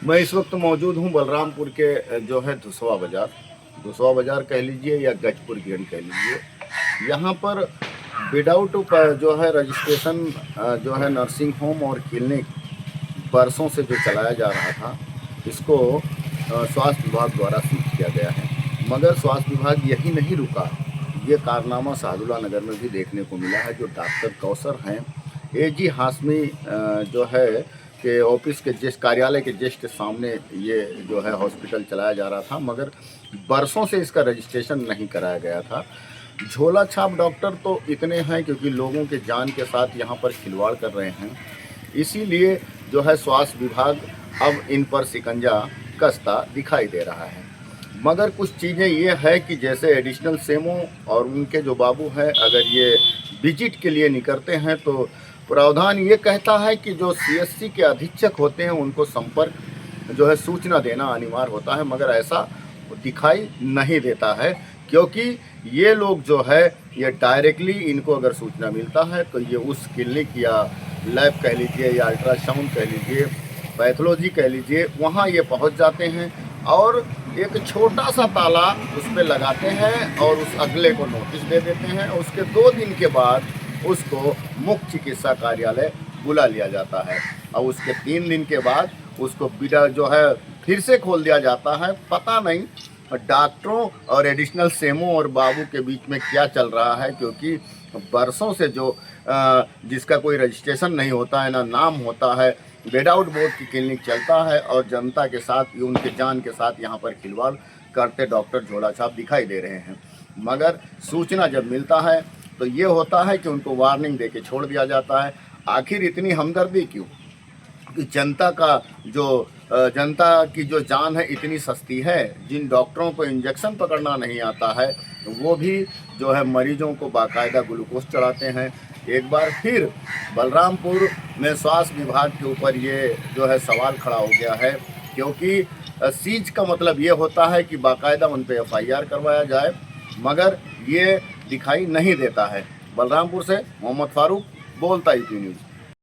मैं इस वक्त मौजूद हूँ बलरामपुर के जो है धुसवा बाज़ार कह लीजिए या गजपुर गेट कह लीजिए। यहाँ पर विदाउट जो है रजिस्ट्रेशन जो है नर्सिंग होम और क्लिनिक बरसों से जो चलाया जा रहा था, इसको स्वास्थ्य विभाग द्वारा सीज किया गया है। मगर स्वास्थ्य विभाग यही नहीं रुका, ये कारनामा सादुल्ला नगर में भी देखने को मिला है। जो डॉक्टर कौसर हैं, एजी हाशमी जो है कि ऑफिस के जस्ट कार्यालय के जस्ट सामने ये जो है हॉस्पिटल चलाया जा रहा था, मगर बरसों से इसका रजिस्ट्रेशन नहीं कराया गया था। झोला छाप डॉक्टर तो इतने हैं क्योंकि लोगों के जान के साथ यहाँ पर खिलवाड़ कर रहे हैं, इसीलिए जो है स्वास्थ्य विभाग अब इन पर शिकंजा कसता दिखाई दे रहा है। मगर कुछ चीज़ें ये है कि जैसे एडिशनल सेमो और उनके जो बाबू हैं, अगर ये विजिट के लिए निकलते हैं तो प्रावधान ये कहता है कि जो सीएससी के अधीक्षक होते हैं उनको संपर्क जो है सूचना देना अनिवार्य होता है, मगर ऐसा दिखाई नहीं देता है। क्योंकि ये लोग जो है ये डायरेक्टली इनको अगर सूचना मिलता है तो ये उस क्लिनिक या लैब कह लीजिए या अल्ट्रासाउंड कह लीजिए, पैथोलॉजी कह लीजिए, वहाँ ये पहुँच जाते हैं और एक छोटा सा ताला उस पर लगाते हैं और उस अगले को नोटिस दे देते हैं। उसके 2 दिन के बाद उसको मुख्य चिकित्सा कार्यालय बुला लिया जाता है और उसके 3 दिन के बाद उसको बिना जो है फिर से खोल दिया जाता है। पता नहीं डॉक्टरों और एडिशनल सेमो और बाबू के बीच में क्या चल रहा है, क्योंकि बरसों से जो जिसका कोई रजिस्ट्रेशन नहीं होता है, ना नाम होता है, विदाउट बोर्ड की क्लिनिक चलता है और जनता के साथ उनके जान के साथ यहाँ पर खिलवाड़ करते डॉक्टर झोला छाप दिखाई दे रहे हैं। मगर सूचना जब मिलता है तो ये होता है कि उनको वार्निंग देके छोड़ दिया जाता है। आखिर इतनी हमदर्दी क्यों कि जनता की जो जान है इतनी सस्ती है। जिन डॉक्टरों को इंजेक्शन पकड़ना नहीं आता है वो भी जो है मरीजों को बाकायदा ग्लूकोज चढ़ाते हैं। एक बार फिर बलरामपुर में स्वास्थ्य विभाग के ऊपर ये जो है सवाल खड़ा हो गया है, क्योंकि सीज का मतलब ये होता है कि बाकायदा उन पर FIR करवाया जाए, मगर ये दिखाई नहीं देता है। बलरामपुर से मोहम्मद फारूक, बोलता यूपी न्यूज़।